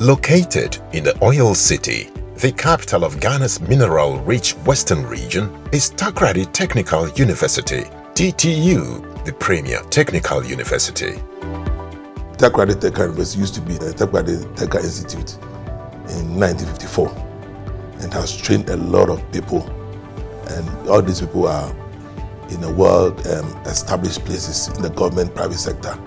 Located in the Oil City, the capital of Ghana's mineral-rich western region is Takoradi Technical University, TTU, the premier technical university. Takoradi Technical University used to be the Takoradi Technical Institute in 1954 and has trained a lot of people, and all these people are in the world established places in the government, private sector.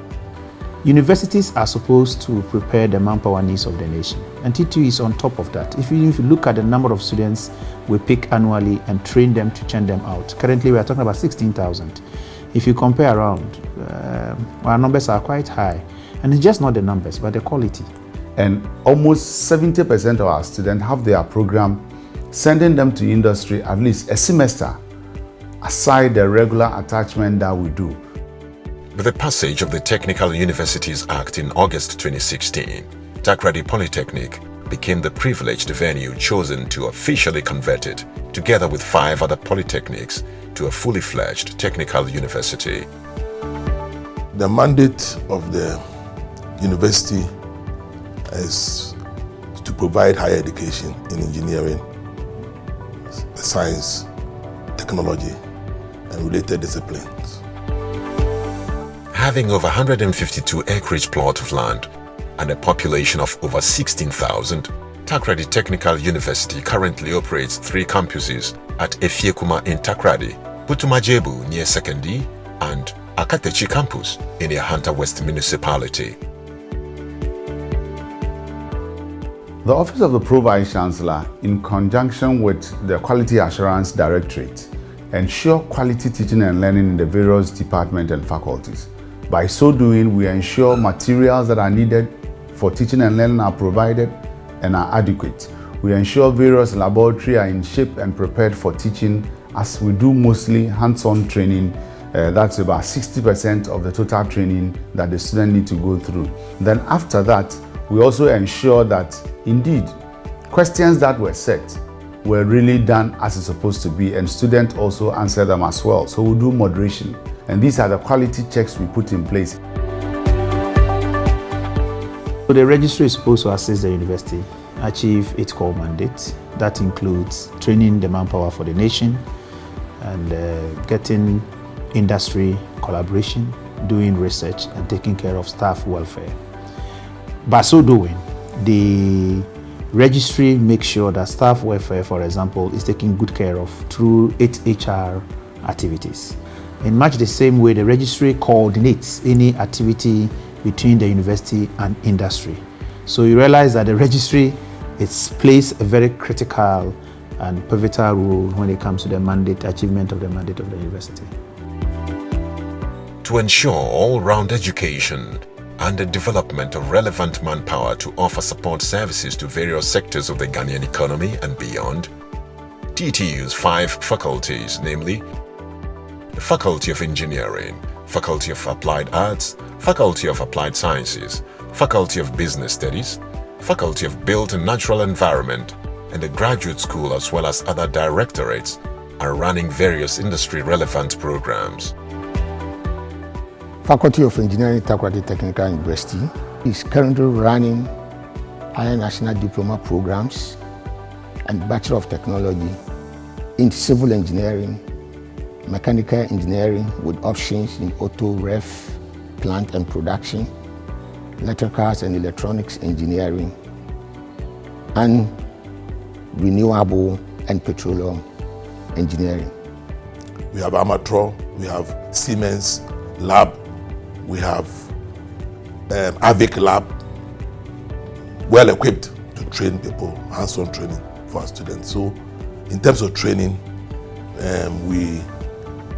Universities are supposed to prepare the manpower needs of the nation, and TTU is on top of that. If you look at the number of students we pick annually and train them to churn them out, currently we are talking about 16,000. If you compare around, our numbers are quite high, and it's just not the numbers, but the quality. And almost 70% of our students have their program sending them to industry at least a semester, aside the regular attachment that we do. With the passage of the Technical Universities Act in August 2016, Takoradi Polytechnic became the privileged venue chosen to officially convert it, together with 5 other polytechnics, to a fully fledged technical university. The mandate of the university is to provide higher education in engineering, science, technology, and related disciplines. Having over 152 acreage plot of land and a population of over 16,000, Takoradi Technical University currently operates 3 campuses at Efiekuma in Takoradi, Putumajebu near Sekondi, and Akatechi campus in Yahanta West Municipality. The Office of the Pro-Vice Chancellor, in conjunction with the Quality Assurance Directorate, ensure quality teaching and learning in the various departments and faculties. By so doing, we ensure materials that are needed for teaching and learning are provided and are adequate. We ensure various laboratories are in shape and prepared for teaching, as we do mostly hands-on training. That's about 60% of the total training that the student need to go through. Then after that, we also ensure that indeed questions that were set were really done as it's supposed to be, and students also answer them as well. So we do moderation, and these are the quality checks we put in place. So the registry is supposed to assist the university achieve its core mandate. That includes training the manpower for the nation and getting industry collaboration, doing research, and taking care of staff welfare. By so doing, the registry makes sure that staff welfare, for example, is taken good care of through its HR activities. In much the same way, the registry coordinates any activity between the university and industry. So you realize that the registry plays a very critical and pivotal role when it comes to the achievement of the mandate of the university. To ensure all-round education and the development of relevant manpower to offer support services to various sectors of the Ghanaian economy and beyond, TTU's 5 faculties, namely the Faculty of Engineering, Faculty of Applied Arts, Faculty of Applied Sciences, Faculty of Business Studies, Faculty of Built and Natural Environment, and the Graduate School, as well as other directorates, are running various industry-relevant programs. Faculty of Engineering, Takoradi Technical University is currently running higher national diploma programs and Bachelor of Technology in civil engineering, mechanical engineering with options in auto, ref, plant and production, electricals and electronics engineering, and renewable and petroleum engineering. We have Amateur, we have Siemens Lab, we have AVIC Lab, well equipped to train people, hands-on training for our students. So in terms of training, we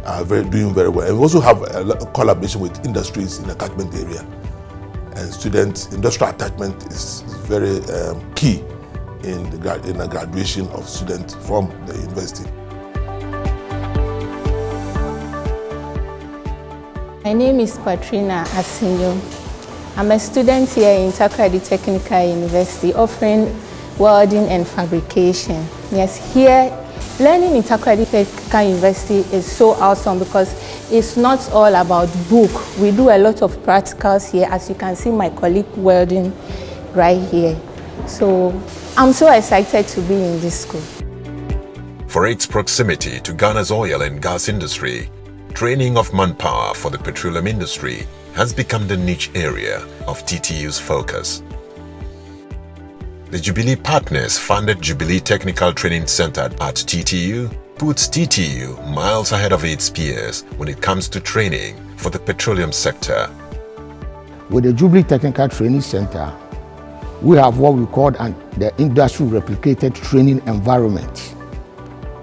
are doing very well. And we also have a collaboration with industries in the catchment area. And industrial attachment is very key in the graduation of students from the university. My name is Patrina Asinyo. I'm a student here in Takoradi Technical University offering welding and fabrication. Yes, here learning in Takoradi Technical University is so awesome because it's not all about book. We do a lot of practicals here, as you can see my colleague welding right here. So I'm so excited to be in this school. For its proximity to Ghana's oil and gas industry, training of manpower for the petroleum industry has become the niche area of TTU's focus. The Jubilee Partners funded Jubilee Technical Training Center at TTU puts TTU miles ahead of its peers when it comes to training for the petroleum sector. With the Jubilee Technical Training Center, we have what we call the industry replicated training environment.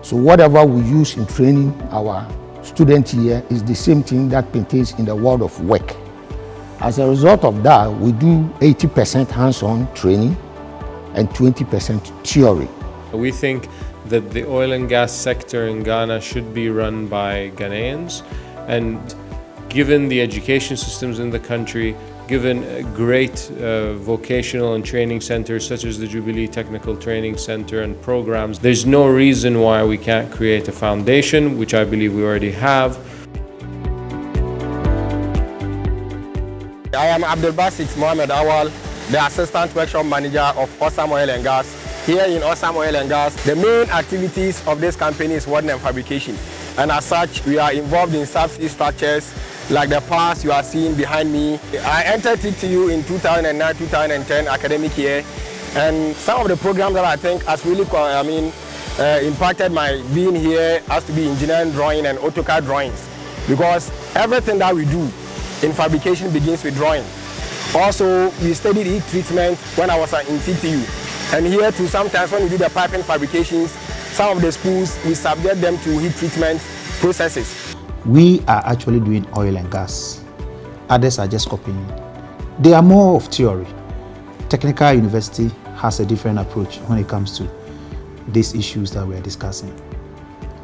So whatever we use in training our students here is the same thing that pertains in the world of work. As a result of that, we do 80% hands-on training and 20% theory. We think that the oil and gas sector in Ghana should be run by Ghanaians, and given the education systems in the country, given great vocational and training centers such as the Jubilee Technical Training Center and programs, there's no reason why we can't create a foundation, which I believe we already have. I am Abdul Basit Mohamed Awal, the Assistant Workshop Manager of Osam Oil and Gas. Here in Osam Oil and Gas, the main activities of this company is welding and fabrication. And as such, we are involved in subsea structures like the parts you are seeing behind me. I entered TTU in 2009-2010 academic year, and some of the programs that I think has really impacted my being here has to be engineering drawing and AutoCAD drawings, because everything that we do in fabrication begins with drawing. Also, we studied heat treatment when I was in TTU. And here too, sometimes when we do the piping fabrications, some of the spools, we subject them to heat treatment processes. We are actually doing oil and gas. Others are just copying. They are more of theory. Technical University has a different approach when it comes to these issues that we are discussing.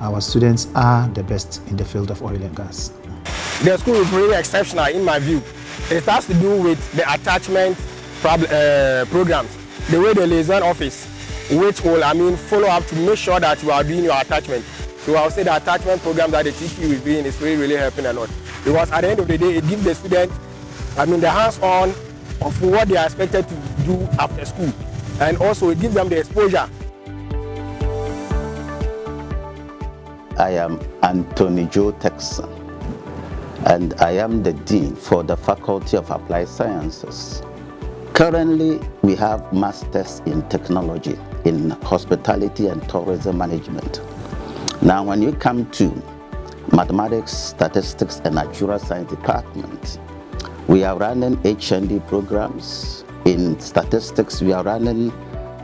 Our students are the best in the field of oil and gas. The school is really exceptional in my view. It has to do with the attachment programs, the way the liaison office, which will follow up to make sure that you are doing your attachment. So I'll say the attachment program that the TTU is doing is really helping a lot. Because at the end of the day, it gives the students the hands-on of what they are expected to do after school. And also it gives them the exposure. I am Anthony Joe Texan, and I am the Dean for the Faculty of Applied Sciences. Currently, we have Masters in Technology in Hospitality and Tourism Management. Now, when you come to Mathematics, Statistics, and Natural Science Department, we are running HND programs. In Statistics, we are running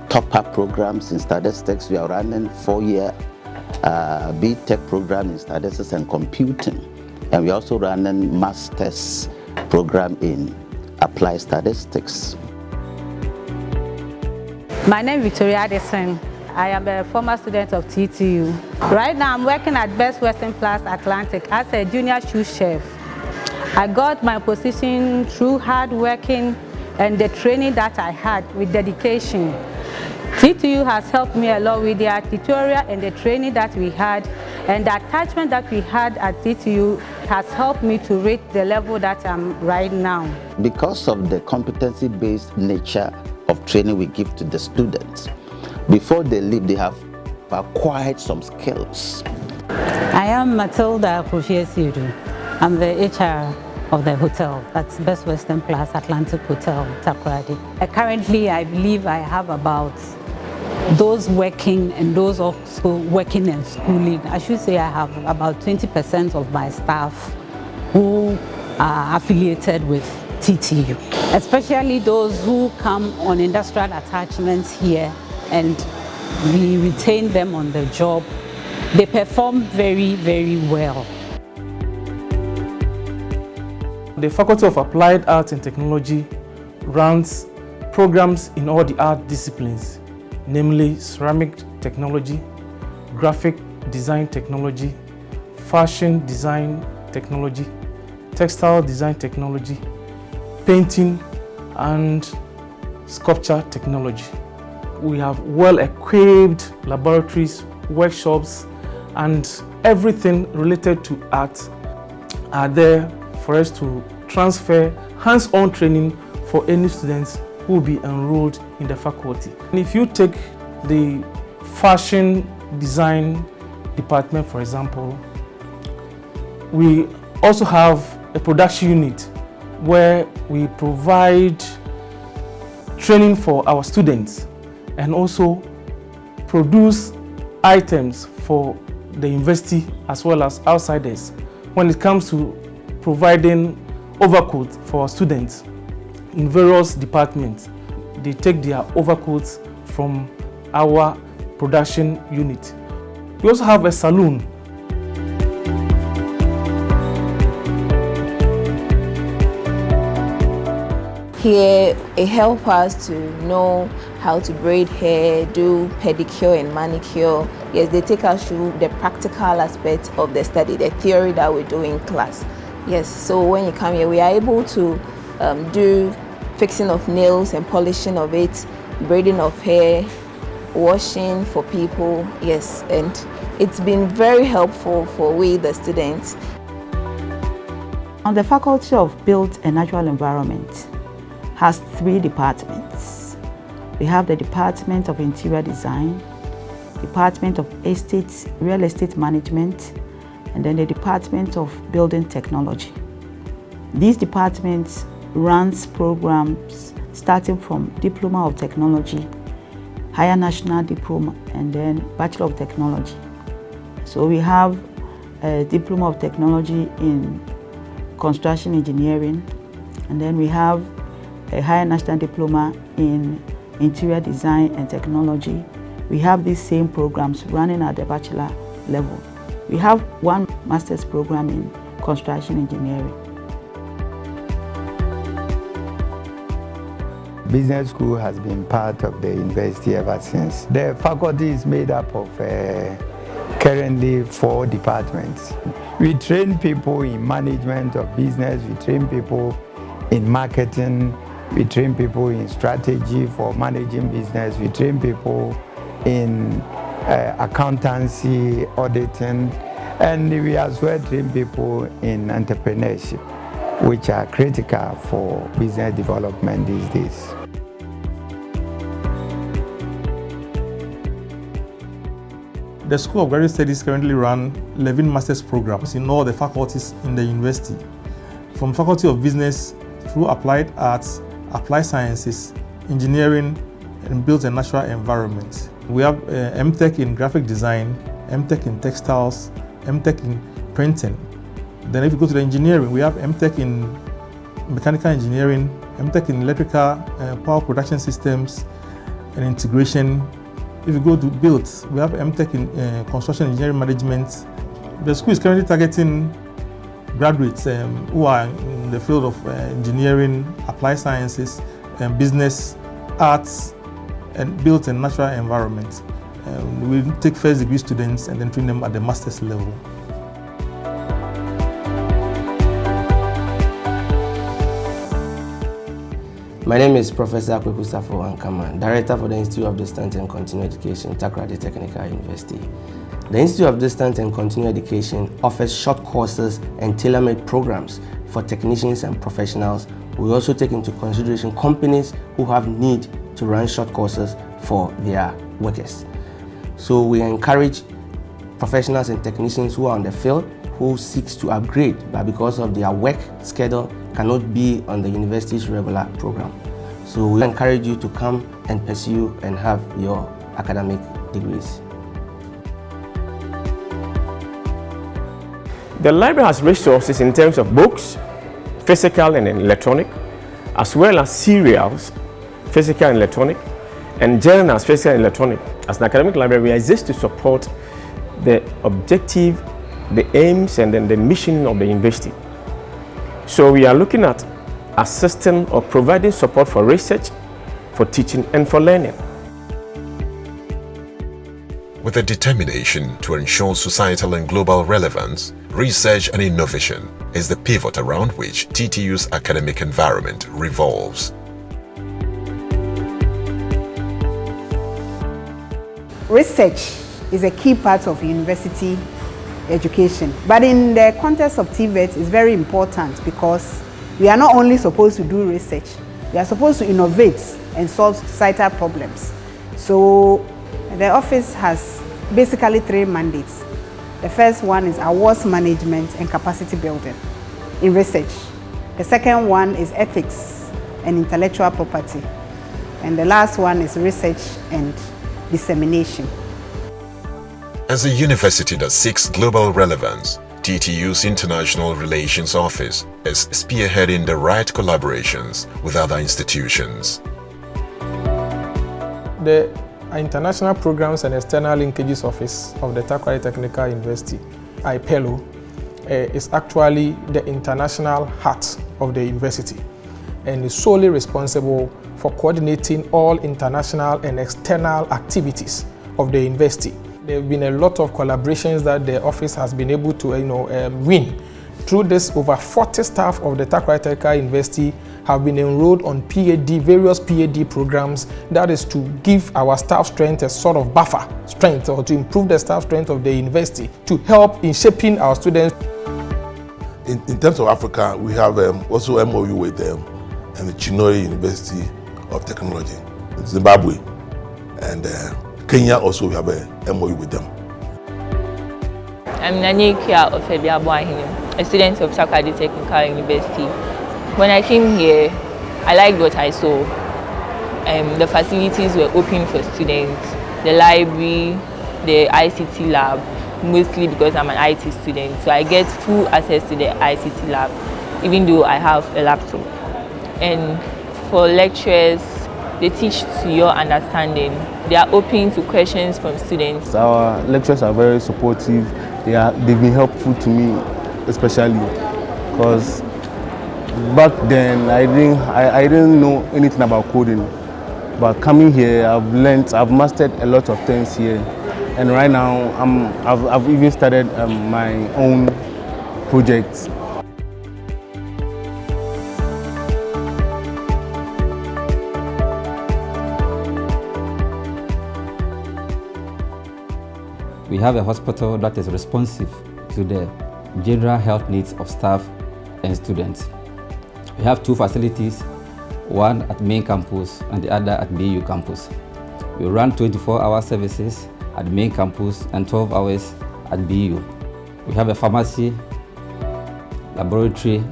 top-up programs. In Statistics, we are running 4-year B.Tech program in Statistics and Computing. And we're also running Master's program in Applied Statistics. My name is Victoria Addison. I am a former student of TTU. Right now I'm working at Best Western Plus Atlantic as a junior sous chef. I got my position through hard working and the training that I had with dedication. TTU has helped me a lot with their tutorial and the training that we had, and the attachment that we had at TTU has helped me to reach the level that I'm right now. Because of the competency-based nature of training we give to the students, before they leave, they have acquired some skills. I am Matilda Kofiesidu. I'm the HR of the hotel. That's Best Western Plus Atlantic Hotel, Takoradi. Currently, I believe I have about those working and those also working and schooling. I should say I have about 20% of my staff who are affiliated with TTU, especially those who come on industrial attachments here, and we retain them on the job. They perform very, very well. The Faculty of Applied Arts and Technology runs programs in all the art disciplines, namely ceramic technology, graphic design technology, fashion design technology, textile design technology, painting, and sculpture technology. We have well-equipped laboratories, workshops, and everything related to art are there for us to transfer hands-on training for any students who will be enrolled in the faculty. And if you take the fashion design department, for example, we also have a production unit where we provide training for our students and also produce items for the university as well as outsiders when it comes to providing overcoats for our students in various departments. They take their overcoats from our production unit. We also have a saloon. Here, it helps us to know how to braid hair, do pedicure and manicure. Yes, they take us through the practical aspect of the study, the theory that we do in class. Yes, so when you come here, we are able to do fixing of nails and polishing of it, braiding of hair, washing for people. Yes, and it's been very helpful for we, the students. On the Faculty of Built and Natural Environment has 3 departments. We have the Department of Interior Design, Department of Real Estate Management, and then the Department of Building Technology. These departments runs programs starting from Diploma of Technology, Higher National Diploma, and then Bachelor of Technology. So we have a Diploma of Technology in Construction Engineering, and then we have a Higher National Diploma in Interior Design and Technology. We have these same programs running at the bachelor level. We have 1 master's program in Construction Engineering. Business school has been part of the university ever since. The faculty is made up of currently 4 departments. We train people in management of business, we train people in marketing, we train people in strategy for managing business, we train people in accountancy, auditing, and we as well train people in entrepreneurship, which are critical for business development these days. The School of Graduate Studies currently runs 11 master's programs in all the faculties in the university, from Faculty of Business through Applied Arts, Applied Sciences, Engineering, and Built and Natural Environment. We have MTech in Graphic Design, MTech in Textiles, MTech in Printing. Then if you go to the Engineering, we have MTech in Mechanical Engineering, MTech in Electrical Power Production Systems and Integration. If you go to Built, we have MTech in Construction Engineering Management. The school is currently targeting graduates who are in the field of engineering, applied sciences, business, arts, and built and natural environment. We take first degree students and then train them at the master's level. My name is Professor Ttu Story, Director for the Institute of Distance and Continuing Education, Takoradi Technical University. The Institute of Distance and Continuing Education offers short courses and tailor-made programs for technicians and professionals. We also take into consideration companies who have need to run short courses for their workers. So we encourage professionals and technicians who are on the field who seeks to upgrade, but because of their work schedule cannot be on the university's regular program. So we encourage you to come and pursue and have your academic degrees. The library has resources in terms of books, physical and electronic, as well as serials, physical and electronic, and journals, physical and electronic. As an academic library, we exist to support the objective, the aims, and then the mission of the university. So we are looking at assisting or providing support for research, for teaching, and for learning. With a determination to ensure societal and global relevance, research and innovation is the pivot around which TTU's academic environment revolves. Research is a key part of university education, but in the context of TVET, it's very important because we are not only supposed to do research, We are supposed to innovate and solve societal problems. So the office has basically 3 mandates. The first one is awards management and capacity building in research. The second one is ethics and intellectual property. And the last one is research and dissemination. As a university that seeks global relevance, TTU's International Relations Office is spearheading the right collaborations with other institutions. The International Programs and External Linkages Office of the Takoradi Technical University, IPELO, is actually the international heart of the university and is solely responsible for coordinating all international and external activities of the university. There have been a lot of collaborations that the office has been able to win. Through this, over 40 staff of the Takoradi Technical University have been enrolled on various PhD programs. That is to give our staff strength a sort of buffer strength, or to improve the staff strength of the university, to help in shaping our students. In terms of Africa, we have also MOU with them and the Chinori University of Technology, Zimbabwe, and Kenya also we have a MOU with them. I'm Nanikia Ofebiabuahinu, a student of Takoradi Technical University. When I came here, I liked what I saw. The facilities were open for students, the library, the ICT lab, mostly because I'm an IT student. So I get full access to the ICT lab, even though I have a laptop. And for lecturers, they teach to your understanding. They are open to questions from students. Our lecturers are very supportive. They've been helpful to me, especially because back then I didn't know anything about coding. But coming here, I've mastered a lot of things here. And right now, I've even started my own projects. We have a hospital that is responsive to the general health needs of staff and students. We have 2 facilities, one at main campus and the other at BU campus. We run 24-hour services at main campus and 12 hours at BU. We have a pharmacy, laboratory,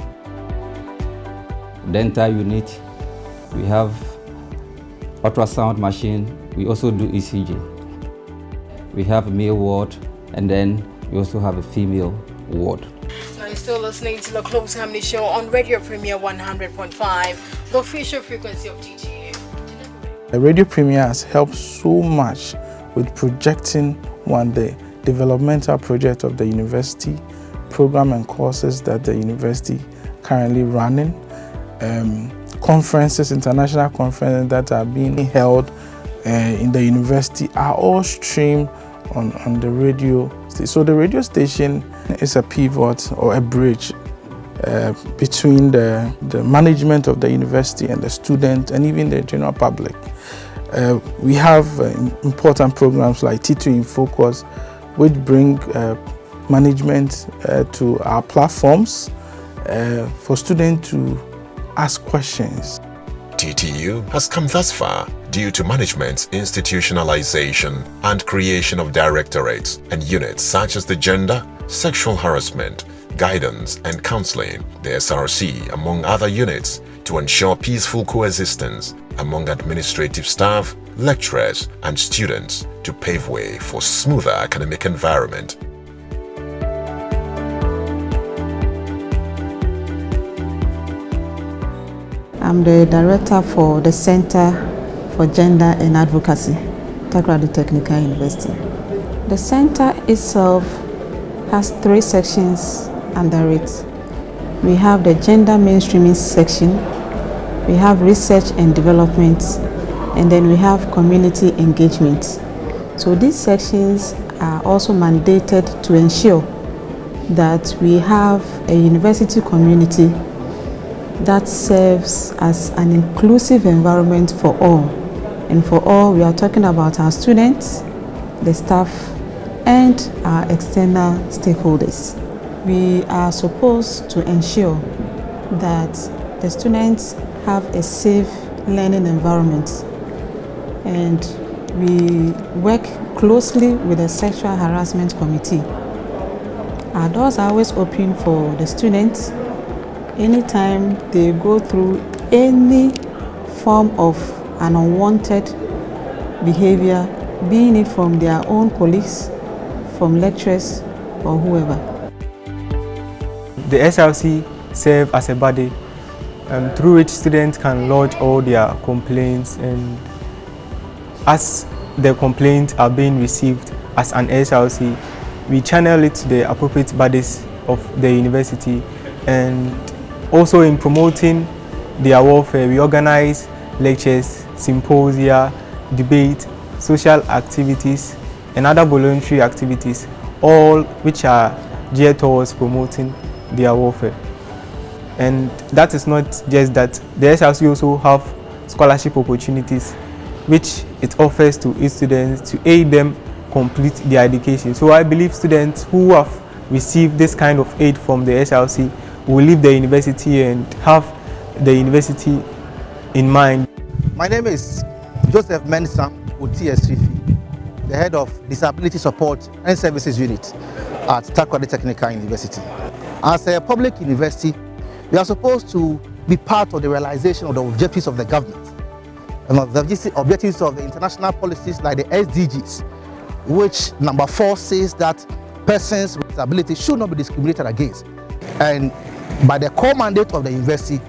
dental unit. We have ultrasound machine. We also do ECG. We have a male ward, and then we also have a female ward. Now you're still listening to the Close Harmony Show on Radio Premier 100.5, the official frequency of TTU. The Radio Premier has helped so much with projecting the developmental project of the university, program and courses that the university currently running, conferences, international conferences that are being held in the university are all streamed on the radio. So the radio station is a pivot or a bridge between the management of the university and the student and even the general public. We have important programs like Ttu in Focus, which bring management to our platforms for students to ask questions. TTU has come thus far due to management's institutionalization and creation of directorates and units such as the Gender, Sexual Harassment, Guidance and Counseling, the SRC, among other units, to ensure peaceful coexistence among administrative staff, lecturers and students to pave way for smoother academic environment. I'm the director for the Center for Gender and Advocacy, Takoradi Technical University. The center itself has 3 sections under it. We have the gender mainstreaming section, we have research and development, and then we have community engagement. So these sections are also mandated to ensure that we have a university community that serves as an inclusive environment for all. And for all, we are talking about our students, the staff, and our external stakeholders. We are supposed to ensure that the students have a safe learning environment, and we work closely with the Sexual Harassment Committee. Our doors are always open for the students anytime they go through any form of an unwanted behavior, being it from their own colleagues, from lecturers, or whoever. The SLC serves as a body through which students can lodge all their complaints, and as the complaints are being received as an SLC, we channel it to the appropriate bodies of the university. And also in promoting their welfare, we organize lectures, symposia, debate, social activities, and other voluntary activities, all which are geared towards promoting their welfare. And that is not just that. The SLC also have scholarship opportunities which it offers to its students to aid them complete their education. So I believe students who have received this kind of aid from the SLC will leave the university and have the university in mind. My name is Joseph Mensah Uti-Esrifi, the head of Disability Support and Services Unit at Takoradi Technical University. As a public university, we are supposed to be part of the realization of the objectives of the government and of the objectives of the international policies like the SDGs, which number 4 says that persons with disability should not be discriminated against. And by the core mandate of the university,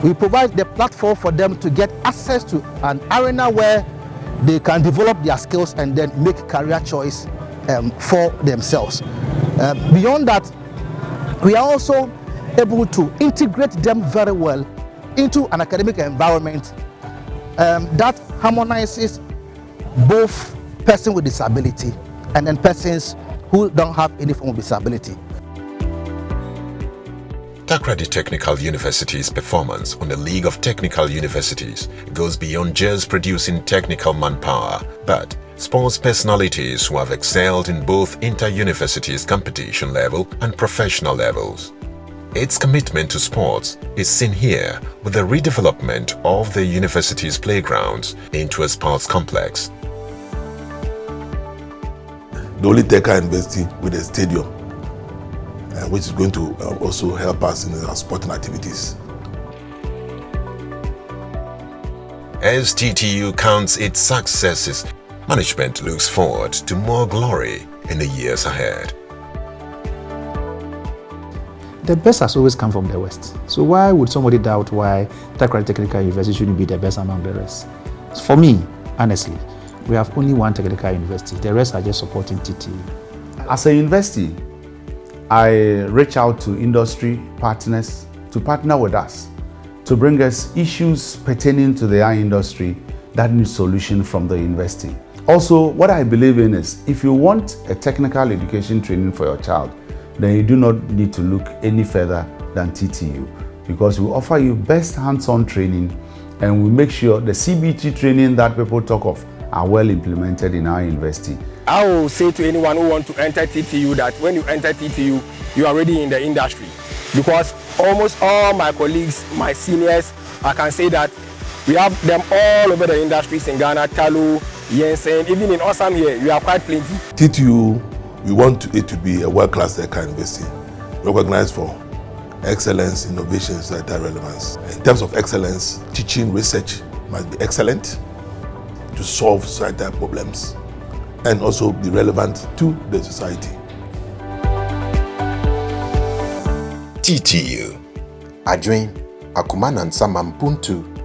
we provide the platform for them to get access to an arena where they can develop their skills and then make career choice for themselves. Beyond that, we are also able to integrate them very well into an academic environment that harmonizes both persons with disability and then persons who don't have any form of disability. Takoradi Technical University's performance on the League of Technical Universities goes beyond just producing technical manpower, but sports personalities who have excelled in both inter-universities competition level and professional levels. Its commitment to sports is seen here with the redevelopment of the university's playgrounds into a sports complex. The only Teka University with a stadium, which is going to also help us in our sporting activities. As TTU counts its successes, management looks forward to more glory in the years ahead. The best has always come from the West. So why would somebody doubt why Takoradi Technical University shouldn't be the best among the rest? For me, honestly, we have only one technical university. The rest are just supporting TTU. As a university, I reach out to industry partners to partner with us to bring us issues pertaining to the industry that need solution from the university. Also, what I believe in is if you want a technical education training for your child, then you do not need to look any further than TTU, because we offer you best hands-on training and we make sure the CBT training that people talk of are well implemented in our university. I will say to anyone who wants to enter TTU that when you enter TTU, you are already in the industry. Because almost all my colleagues, my seniors, I can say that we have them all over the industries in Ghana, Talu, Yensen, even in Osam here, we are quite plenty. TTU, we want it to be a world-class Teka University, recognized for excellence, innovation, societal relevance. In terms of excellence, teaching research must be excellent to solve societal problems and also be relevant to the society. TTU, Adwin, Akuman and Samampuntu,